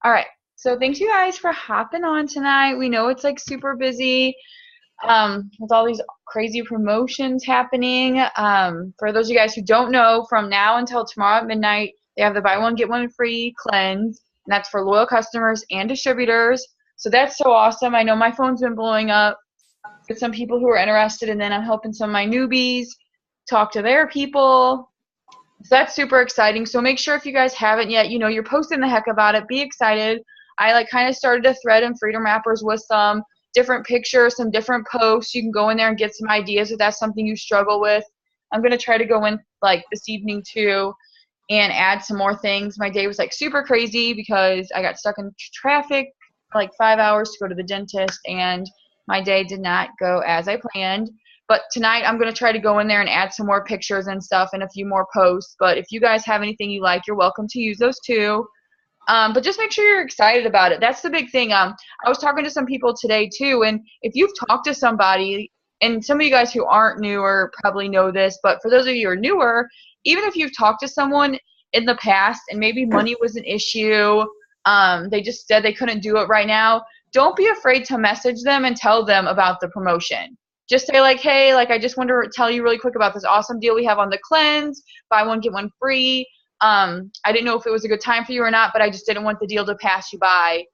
All right. So thanks you guys for hopping on tonight. We know it's like super busy with all these crazy promotions happening. For those of you guys who don't know, from now until tomorrow at midnight, they have the buy one get one free cleanse, and that's for loyal customers and distributors. So that's so awesome. I know my phone's been blowing up with some people who are interested, and then I'm helping some of my newbies talk to their people. So that's super exciting. So make sure if you guys haven't yet, you're posting the heck about it. Be excited. I like kind of started a thread in Freedom Wrappers with some different pictures, some different posts. You can go in there and get some ideas if that's something you struggle with. I'm going to try to go in like this evening too and add some more things. My day was like super crazy because I got stuck in traffic for like 5 hours to go to the dentist, and my day did not go as I planned. But tonight I'm going to try to go in there and add some more pictures and stuff and a few more posts. But if you guys have anything you like, you're welcome to use those too. But just make sure you're excited about it. That's the big thing. I was talking to some people today too, and if you've talked to somebody, and some of you guys who aren't newer probably know this, but for those of you who are newer, even if you've talked to someone in the past and maybe money was an issue, they just said they couldn't do it right now, don't be afraid to message them and tell them about the promotion. Just say like, hey, like I just wanted to tell you really quick about this awesome deal we have on the cleanse, buy one get one free. I didn't know if it was a good time for you or not, but I just didn't want the deal to pass you by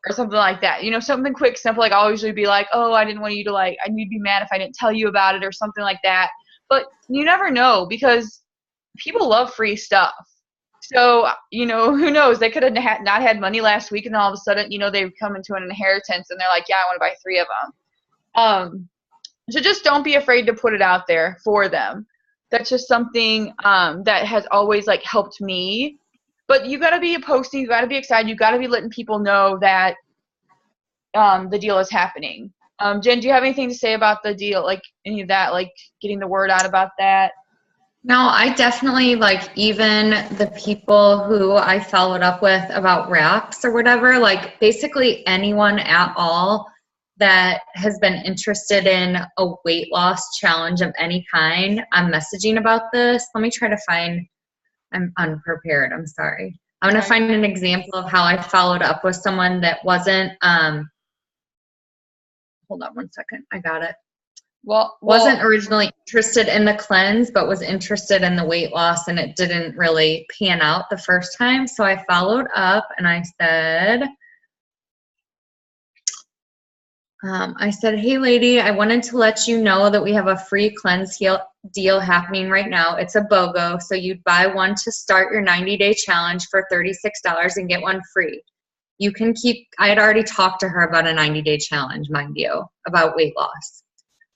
or something like that. Something quick, simple. Like I'll usually be like, oh, I didn't want you to I you'd be mad if I didn't tell you about it or something like that. But you never know because people love free stuff. So, who knows? They could have not had money last week and then all of a sudden, they come into an inheritance and they're like, yeah, I want to buy 3 of them. So just don't be afraid to put it out there for them. That's just something that has always helped me. But you got to be posting. You got to be excited. You got to be letting people know that the deal is happening. Jen, do you have anything to say about the deal? Like any of that? Like getting the word out about that? No, I definitely even the people who I followed up with about wraps or whatever, basically anyone at all that has been interested in a weight loss challenge of any kind. I'm messaging about this. Let me try to find, I'm unprepared. I'm sorry. I'm going to find an example of how I followed up with someone that wasn't, hold on one second. I got it. Wasn't originally interested in the cleanse, but was interested in the weight loss, and it didn't really pan out the first time. So I followed up and I said, hey lady, I wanted to let you know that we have a free cleanse deal happening right now. It's a BOGO. So you'd buy one to start your 90-day challenge for $36 and get one free. You can keep, I had already talked to her about a 90-day challenge, mind you, about weight loss.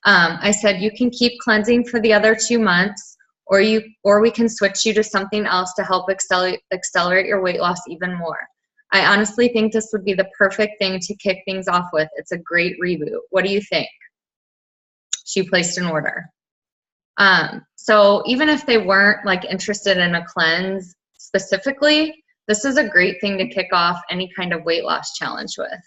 I said, you can keep cleansing for the other 2 months, or we can switch you to something else to help accelerate your weight loss even more. I honestly think this would be the perfect thing to kick things off with. It's a great reboot. What do you think? She placed an order. So even if they weren't interested in a cleanse specifically, this is a great thing to kick off any kind of weight loss challenge with.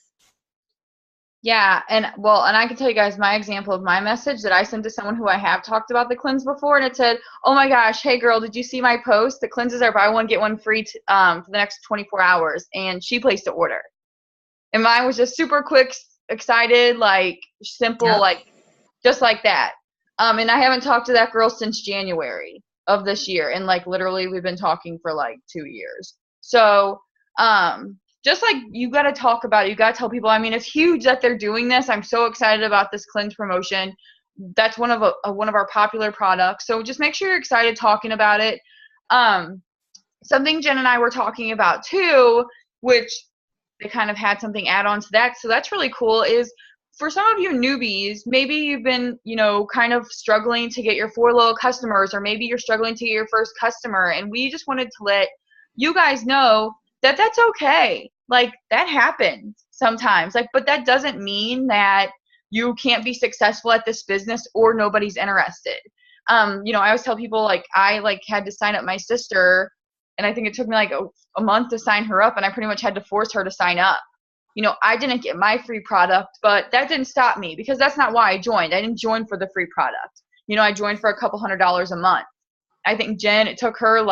Yeah, and I can tell you guys my example of my message that I sent to someone who I have talked about the cleanse before, and it said, oh my gosh, hey girl, did you see my post? The cleanses are buy one, get one free for the next 24 hours, and she placed an order. And mine was just super quick, excited, simple, yep. Just like that. And I haven't talked to that girl since January of this year, and literally we've been talking for 2 years. So, just you got to talk about it. You got to tell people. I mean, it's huge that they're doing this. I'm so excited about this cleanse promotion. That's one of our popular products. So just make sure you're excited talking about it. Something Jen and I were talking about too, which they kind of had something add on to that. So that's really cool is for some of you newbies, maybe you've been, kind of struggling to get your 4 loyal customers, or maybe you're struggling to get your first customer. And we just wanted to let you guys know that that's okay. That happens sometimes. But that doesn't mean that you can't be successful at this business or nobody's interested. I always tell people I had to sign up my sister, and I think it took me a month to sign her up, and I pretty much had to force her to sign up. I didn't get my free product, but that didn't stop me because that's not why I joined. I didn't join for the free product. I joined for a couple $100s a month. I think Jen, it took her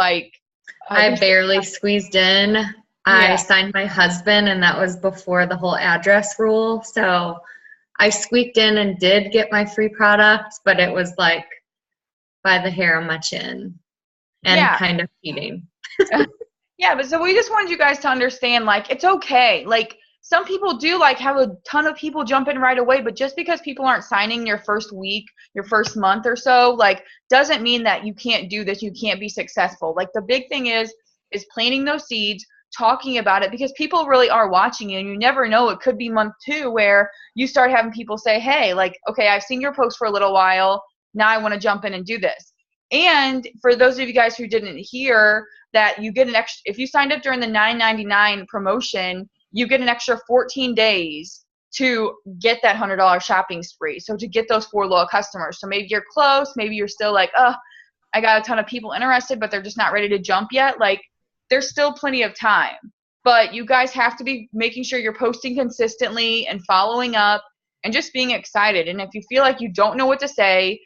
I barely squeezed in. I Yeah. signed my husband, and that was before the whole address rule. So I squeaked in and did get my free product, but it was like by the hair on my chin and Yeah. kind of cheating. Yeah, but so we just wanted you guys to understand, like, it's okay. Like, some people do, like, have a ton of people jump in right away, but just because people aren't signing your first week, your first month or so, like, doesn't mean that you can't do this, you can't be successful. Like, the big thing is planting those seeds, talking about it, because people really are watching you, and you never know. It could be month 2 where you start having people say, hey, like, okay, I've seen your post for a little while, now I want to jump in and do this. And for those of you guys who didn't hear, that you get an extra, if you signed up during the $9.99 promotion, you get an extra 14 days to get that $100 shopping spree. So to get those 4 loyal customers. So maybe you're close, maybe you're still like, oh, I got a ton of people interested, but they're just not ready to jump yet. Like, there's still plenty of time. But you guys have to be making sure you're posting consistently and following up and just being excited. And if you feel like you don't know what to say,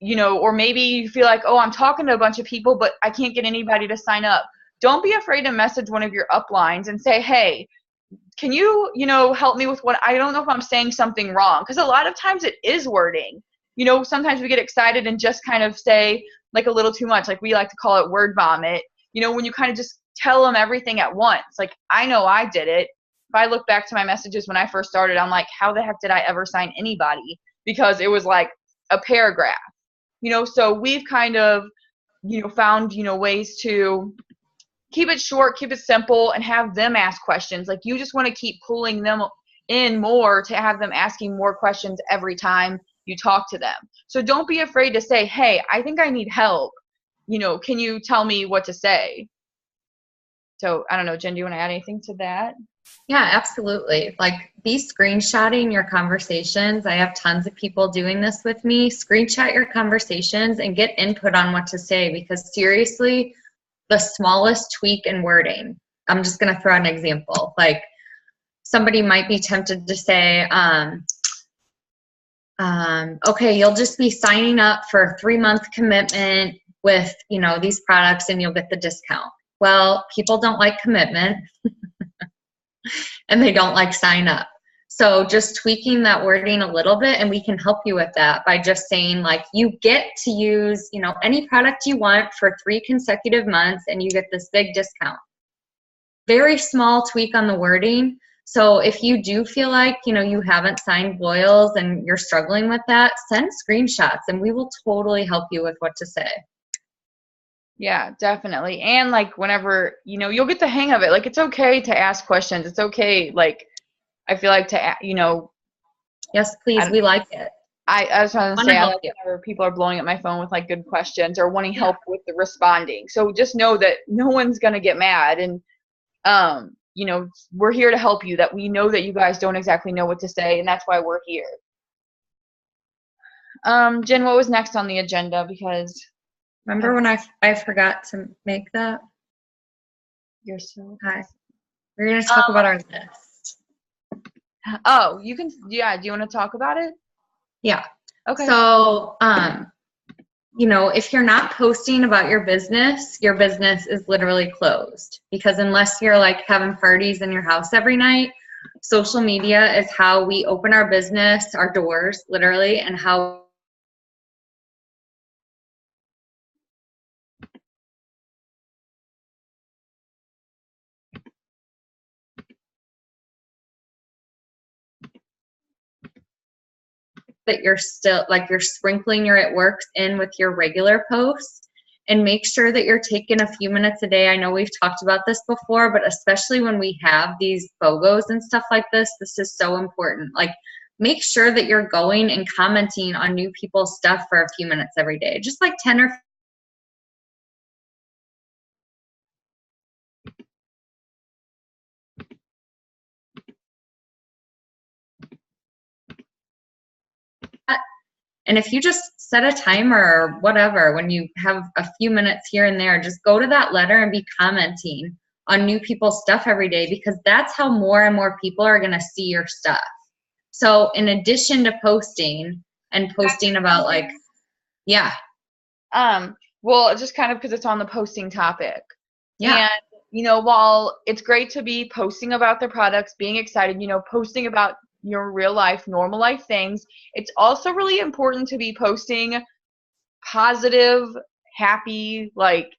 or maybe you feel like, oh, I'm talking to a bunch of people, but I can't get anybody to sign up. Don't be afraid to message one of your uplines and say, hey, can you, help me with what, I don't know if I'm saying something wrong. Because a lot of times it is wording. Sometimes we get excited and just kind of say like a little too much. Like we like to call it word vomit. When you kind of just tell them everything at once. Like, I know I did it. If I look back to my messages when I first started, I'm like, how the heck did I ever sign anybody? Because it was like a paragraph. So we've kind of, found, ways to keep it short, keep it simple, and have them ask questions. Like, you just want to keep pulling them in more to have them asking more questions every time you talk to them. So don't be afraid to say, hey, I think I need help. Can you tell me what to say? So I don't know, Jen, do you want to add anything to that? Yeah, absolutely. Like, be screenshotting your conversations. I have tons of people doing this with me. Screenshot your conversations and get input on what to say, because seriously, the smallest tweak in wording. I'm just going to throw out an example. Like, somebody might be tempted to say, okay, you'll just be signing up for a 3-month commitment with, these products and you'll get the discount. Well, people don't like commitment. And they don't like sign up. So just tweaking that wording a little bit, and we can help you with that by just saying, like, you get to use, any product you want for 3 consecutive months and you get this big discount. Very small tweak on the wording. So if you do feel like, you haven't signed loyals and you're struggling with that, send screenshots and we will totally help you with what to say. Yeah, definitely. And like, whenever, you'll get the hang of it. Like, it's okay to ask questions. It's okay. Like, I feel like Yes, please. We like it. I was trying to Wanna say, I help like you. whenever people are blowing up my phone with like good questions or wanting help with the responding. So just know that no one's going to get mad. And, we're here to help you, that we know that you guys don't exactly know what to say. And that's why we're here. Jen, what was next on the agenda? Because remember when I forgot to make that? you're so Hi. We're going to talk about our list. Oh, you can, yeah. Do you want to talk about it? Yeah. Okay. So, if you're not posting about your business is literally closed, because unless you're like having parties in your house every night, social media is how we open our business, our doors, literally, and how that you're still, like, you're sprinkling your it works in with your regular posts, and make sure that you're taking a few minutes a day. I know we've talked about this before, but especially when we have these BOGOs and stuff like this is so important. Like, make sure that you're going and commenting on new people's stuff for a few minutes every day, just like 10 or And if you just set a timer or whatever, when you have a few minutes here and there, just go to that letter and be commenting on new people's stuff every day, because that's how more and more people are going to see your stuff. So in addition to posting about, like, yeah. Well, just kind of because it's on the posting topic. Yeah. And while it's great to be posting about their products, being excited, posting about your real life, normal life things, it's also really important to be posting positive, happy, like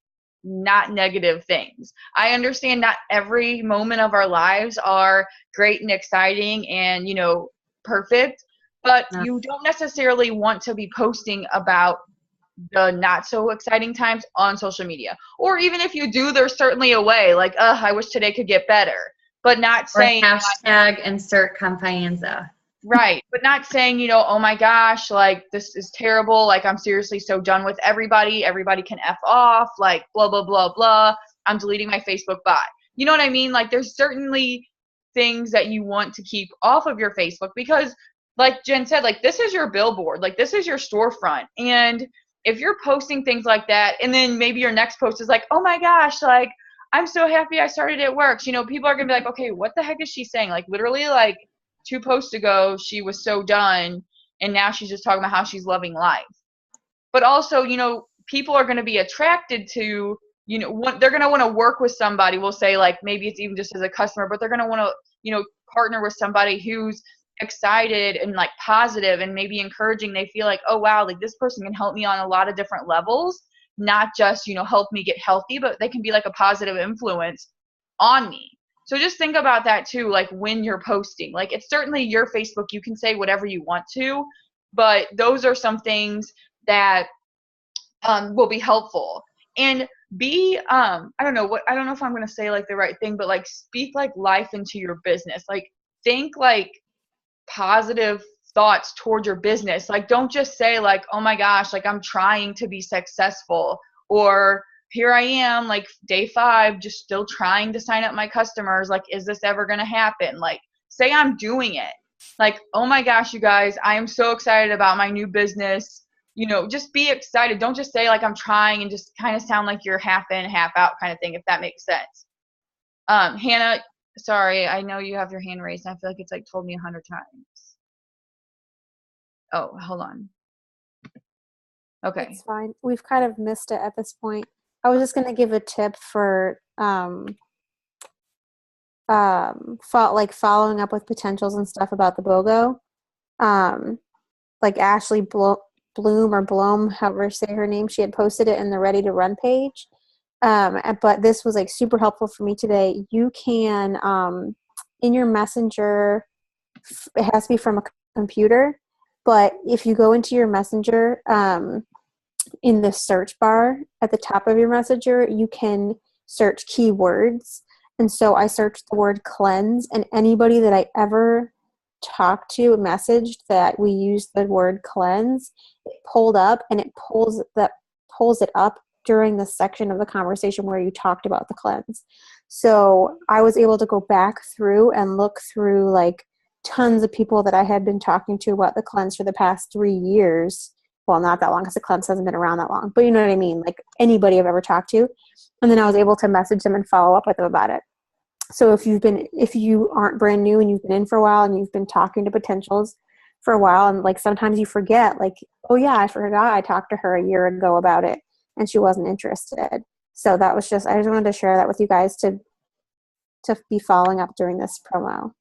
not negative things. I understand not every moment of our lives are great and exciting and, perfect, but No. you don't necessarily want to be posting about the not so exciting times on social media. Or even if you do, there's certainly a way, like, I wish today could get better, but not Or saying hashtag insert Confianza. right, but not saying, oh my gosh, like this is terrible, like I'm seriously so done with everybody can F off, like blah blah blah blah, I'm deleting my Facebook bot. You know what I mean? Like there's certainly things that you want to keep off of your Facebook because like Jen said, like this is your billboard, like this is your storefront. And if you're posting things like that and then maybe your next post is like, oh my gosh, like I'm so happy I started It Works, people are gonna be like, okay, what the heck is she saying? Like literally like 2 posts ago she was so done and now she's just talking about how she's loving life. But also, people are going to be attracted to, they're going to want to work with somebody. We'll say like maybe it's even just as a customer, but they're going to want to, partner with somebody who's excited and like positive and maybe encouraging. They feel like, oh wow, like this person can help me on a lot of different levels, not just, help me get healthy, but they can be like a positive influence on me. So just think about that too, like when you're posting. Like it's certainly your Facebook, you can say whatever you want to, but those are some things that will be helpful. And be I don't know if I'm gonna say like the right thing, but like speak like life into your business. Like think like positive thoughts towards your business. Like don't just say like, oh my gosh, like I'm trying to be successful, or here I am, like day 5, just still trying to sign up my customers. Like, is this ever going to happen? Like, say I'm doing it. Like, oh my gosh, you guys, I am so excited about my new business. Just be excited. Don't just say like I'm trying and just kind of sound like you're half in, half out kind of thing, if that makes sense. Hannah, sorry, I know you have your hand raised. And I feel like it's like told me 100 times. Oh, hold on. Okay. It's fine. We've kind of missed it at this point. I was just going to give a tip for following up with potentials and stuff about the BOGO. Like Ashley Bloom or Blom, however you say her name, she had posted it in the Ready to Run page. But this was like super helpful for me today. You can, in your messenger, it has to be from a computer, but if you go into your messenger, in the search bar at the top of your messenger, you can search keywords. And so I searched the word cleanse, and anybody that I ever talked to messaged that we used the word cleanse, it pulled up, and it pulls it up during the section of the conversation where you talked about the cleanse. So I was able to go back through and look through like tons of people that I had been talking to about the cleanse for the past 3 years. Well, not that long because the cleanse hasn't been around that long, but you know what I mean? Like anybody I've ever talked to. And then I was able to message them and follow up with them about it. So if you aren't brand new and you've been in for a while and you've been talking to potentials for a while, and like sometimes you forget, like, oh yeah, I forgot I talked to her a year ago about it and she wasn't interested. So I just wanted to share that with you guys to be following up during this promo.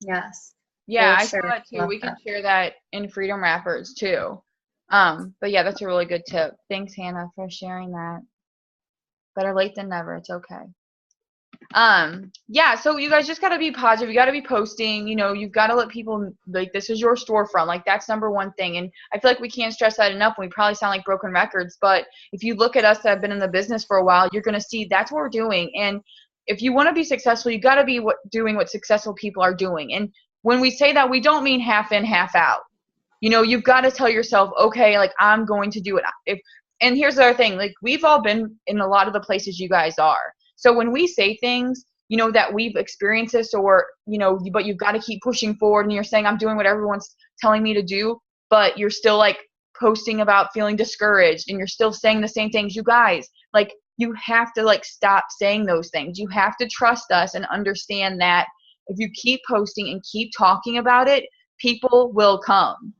Yes. Yeah, I saw that too. We can share that in Freedom Wrappers too. But yeah, that's a really good tip. Thanks, Hannah, for sharing that. Better late than never. It's okay. Yeah, so you guys just got to be positive. You got to be posting, you've got to let people, like, this is your storefront. Like, that's number one thing. And I feel like we can't stress that enough. We probably sound like broken records, but if you look at us that have been in the business for a while, you're going to see that's what we're doing. And if you want to be successful, you got to be doing what successful people are doing. And when we say that, we don't mean half in, half out. You've got to tell yourself, okay, like I'm going to do it. And here's the other thing, like we've all been in a lot of the places you guys are. So when we say things, that we've experienced this or, but you've got to keep pushing forward and you're saying, I'm doing what everyone's telling me to do, but you're still like posting about feeling discouraged and you're still saying the same things. You guys, like you have to like stop saying those things. You have to trust us and understand that if you keep posting and keep talking about it, people will come.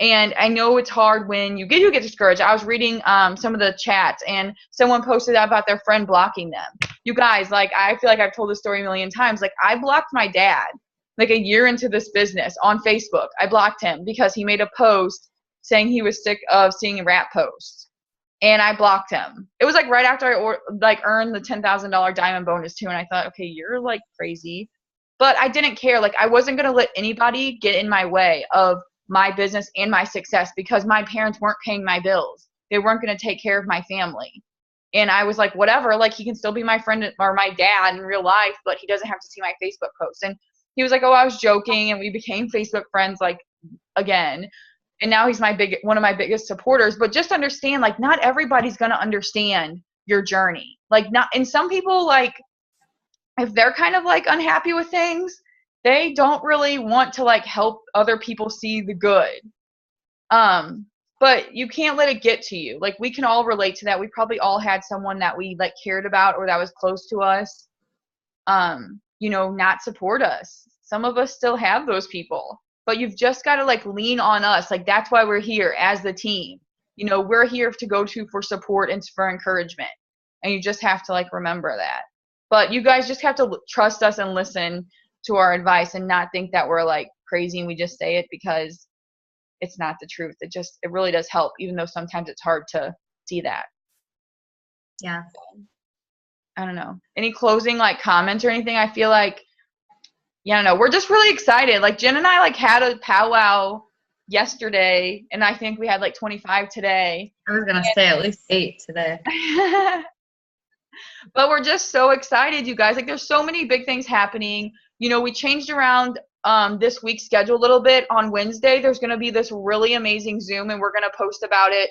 And I know it's hard when you get discouraged. I was reading some of the chats and someone posted about their friend blocking them. You guys, like, I feel like I've told this story a million times. Like, I blocked my dad like a year into this business on Facebook. I blocked him because he made a post saying he was sick of seeing rat posts. And I blocked him. It was like right after I earned the $10,000 diamond bonus too. And I thought, okay, you're like crazy. But I didn't care. Like, I wasn't going to let anybody get in my way of my business and my success because my parents weren't paying my bills. They weren't going to take care of my family. And I was like, whatever, like, he can still be my friend or my dad in real life, but he doesn't have to see my Facebook posts. And he was like, oh, I was joking. And we became Facebook friends, like, again. And now he's one of my biggest supporters. But just understand, like, not everybody's going to understand your journey. Like, and some people, like, if they're kind of like unhappy with things, they don't really want to like help other people see the good. But you can't let it get to you. Like, we can all relate to that. We probably all had someone that we like cared about or that was close to us, not support us. Some of us still have those people, but you've just got to like lean on us. Like, that's why we're here as the team. We're here to go to for support and for encouragement. And you just have to like remember that. But you guys just have to trust us and listen to our advice and not think that we're like crazy and we just say it because it's not the truth. It really does help, even though sometimes it's hard to see that. Yeah. I don't know. Any closing like comments or anything? I feel like, I don't know. We're just really excited. Like, Jen and I like had a powwow yesterday, and I think we had like 25 today. I was going to say at least 8 today. But we're just so excited, you guys. Like, there's so many big things happening. We changed around this week's schedule a little bit. On Wednesday, there's going to be this really amazing Zoom, and we're going to post about it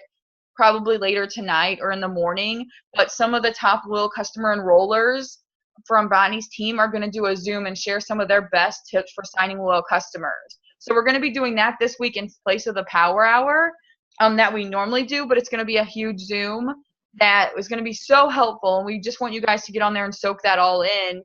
probably later tonight or in the morning. But some of the top loyal customer enrollers from Bonnie's team are going to do a Zoom and share some of their best tips for signing loyal customers. So we're going to be doing that this week in place of the Power Hour that we normally do, but it's going to be a huge Zoom that is going to be so helpful. And we just want you guys to get on there and soak that all in.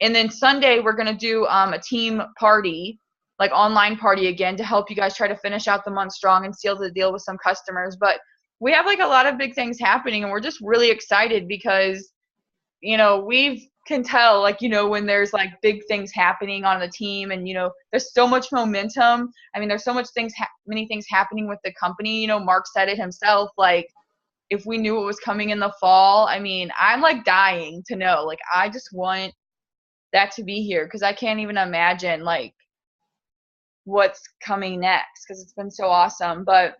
And then Sunday, we're going to do a team party, like online party again, to help you guys try to finish out the month strong and seal the deal with some customers. But we have like a lot of big things happening, and we're just really excited because, we can tell, like, when there's like big things happening on the team and, there's so much momentum. I mean, there's so much many things happening with the company. Mark said it himself, like, if we knew what was coming in the fall, I mean, I'm like dying to know. Like, I just want that to be here because I can't even imagine like what's coming next because it's been so awesome. But,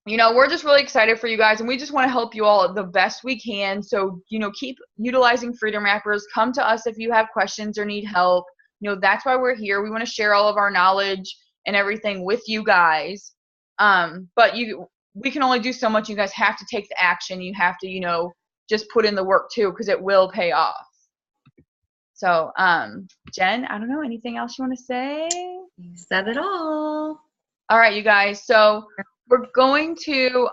we're just really excited for you guys, and we just want to help you all the best we can. So, keep utilizing Freedom Wrappers. Come to us if you have questions or need help. That's why we're here. We want to share all of our knowledge and everything with you guys. But we can only do so much. You guys have to take the action. You have to, just put in the work too, because it will pay off. So, Jen, I don't know, anything else you want to say? You said it all. All right, you guys. So we're going to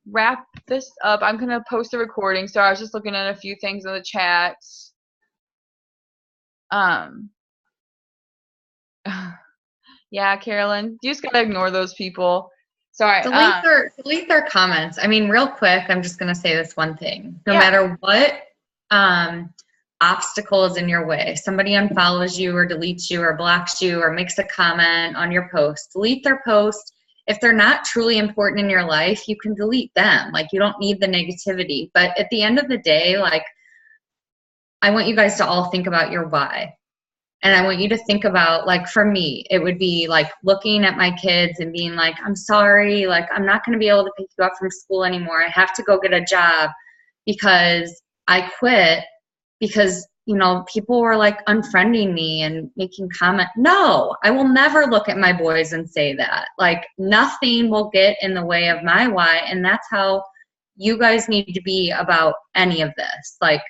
wrap this up. I'm going to post the recording. So I was just looking at a few things in the chat. Yeah, Carolyn, you just got to ignore those people. Sorry. Delete their comments. I mean, real quick, I'm just going to say this one thing. No matter what obstacle is in your way, somebody unfollows you or deletes you or blocks you or makes a comment on your post, delete their post. If they're not truly important in your life, you can delete them. Like, you don't need the negativity. But at the end of the day, like, I want you guys to all think about your why. And I want you to think about, like, for me, it would be like looking at my kids and being like, I'm sorry, like, I'm not going to be able to pick you up from school anymore. I have to go get a job because I quit because, people were like unfriending me and making comments. No, I will never look at my boys and say that. Like, nothing will get in the way of my why. And that's how you guys need to be about any of this. Like,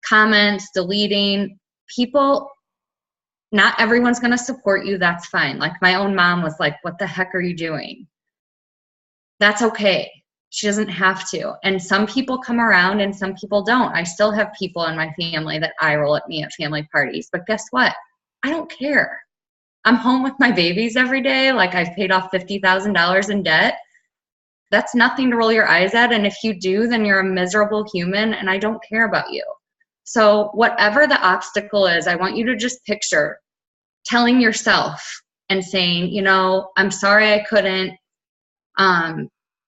comments, deleting people. Not everyone's going to support you. That's fine. Like, my own mom was like, what the heck are you doing? That's okay. She doesn't have to. And some people come around and some people don't. I still have people in my family that eye roll at me at family parties. But guess what? I don't care. I'm home with my babies every day. Like, I've paid off $50,000 in debt. That's nothing to roll your eyes at. And if you do, then you're a miserable human and I don't care about you. So whatever the obstacle is, I want you to just picture telling yourself and saying, you know, I'm sorry I couldn't,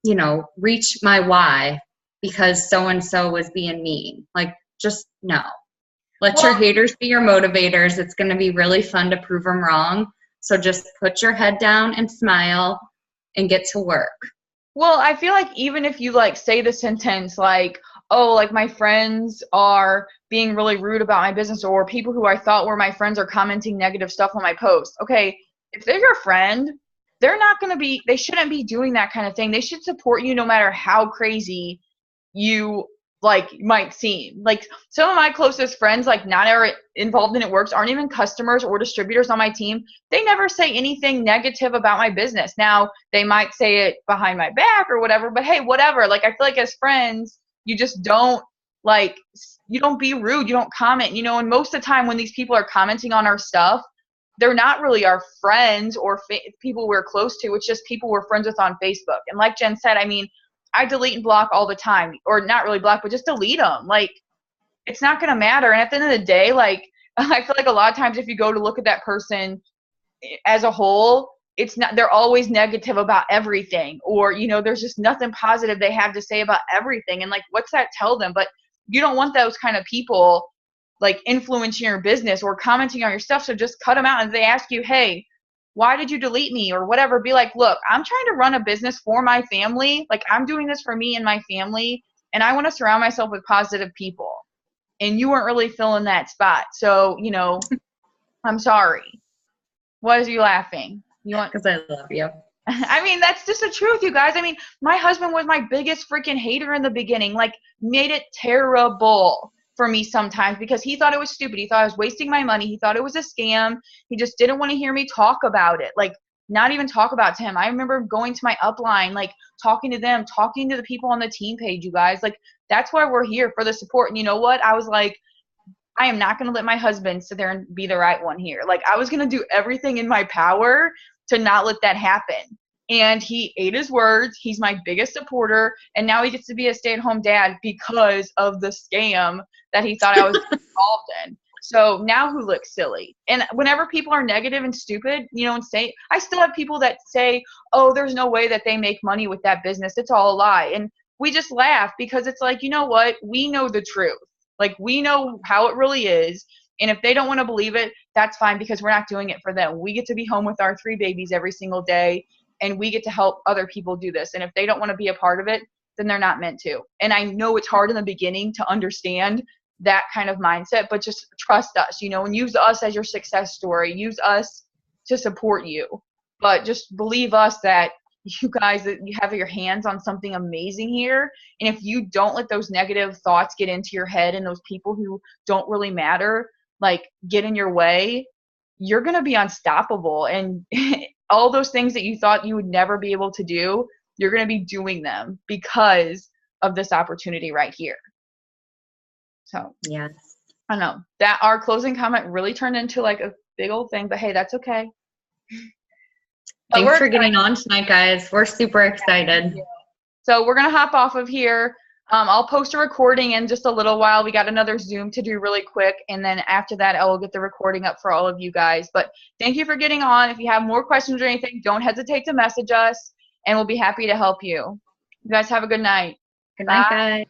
you know, reach my why because so-and-so was being mean. Like, just no. Let your haters be your motivators. It's going to be really fun to prove them wrong. So just put your head down and smile and get to work. Well, I feel like even if you like say the sentence like, oh, like my friends are being really rude about my business, or people who I thought were my friends are commenting negative stuff on my post. Okay, if they're your friend, they're not going to be, they shouldn't be doing that kind of thing. They should support you no matter how crazy you like might seem. Like some of my closest friends, like not ever involved in it works, aren't even customers or distributors on my team. They never say anything negative about my business. Now they might say it behind my back or whatever, but hey, whatever. Like I feel like as friends, you just don't like, you don't be rude, you don't comment, you know. And most of the time when these people are commenting on our stuff, they're not really our friends or people we're close to. It's just people we're friends with on Facebook. And like Jen said, I mean, I delete and block all the time, or not really block, but just delete them. Like, it's not going to matter. And at the end of the day, like, I feel like a lot of times if you go to look at that person as a whole, it's not, they're always negative about everything, or, you know, there's just nothing positive they have to say about everything. And like, what's that tell them? But you don't want those kind of people like influencing your business or commenting on your stuff. So just cut them out. And if they ask you, hey, why did you delete me or whatever, be like, look, I'm trying to run a business for my family. Like, I'm doing this for me and my family, and I want to surround myself with positive people. And you weren't really filling that spot. So, you know, I'm sorry. What is you laughing? You want? Because I love you. I mean, that's just the truth, you guys. I mean, my husband was my biggest freaking hater in the beginning, like made it terrible for me sometimes because he thought it was stupid. He thought I was wasting my money. He thought it was a scam. He just didn't want to hear me talk about it. Like, not even talk about it to him. I remember going to my upline, like talking to them, talking to the people on the team page, you guys. Like, that's why we're here, for the support. And you know what? I was like, I am not going to let my husband sit there and be the right one here. Like, I was going to do everything in my power to not let that happen. And he ate his words. He's my biggest supporter. And now he gets to be a stay-at-home dad because of the scam that he thought I was involved in. So now who looks silly? And whenever people are negative and stupid, you know, and say, I still have people that say, oh, there's no way that they make money with that business. It's all a lie. And we just laugh because it's like, you know what? We know the truth. Like, we know how it really is. And if they don't want to believe it, that's fine, because we're not doing it for them. We get to be home with our 3 babies every single day, and we get to help other people do this. And if they don't want to be a part of it, then they're not meant to. And I know it's hard in the beginning to understand that kind of mindset, but just trust us, you know, and use us as your success story. Use us to support you. But just believe us that you guys, that you have your hands on something amazing here. And if you don't let those negative thoughts get into your head and those people who don't really matter, like, get in your way, you're going to be unstoppable. And all those things that you thought you would never be able to do, you're going to be doing them because of this opportunity right here. So, yes. I don't know. That our closing comment really turned into like a big old thing, but hey, that's okay. Thanks for getting on tonight, guys. We're super excited. So we're going to hop off of here. I'll post a recording in just a little while. We got another Zoom to do really quick, and then after that, I will get the recording up for all of you guys. But thank you for getting on. If you have more questions or anything, don't hesitate to message us, and we'll be happy to help you. You guys have a good night. Good night, guys.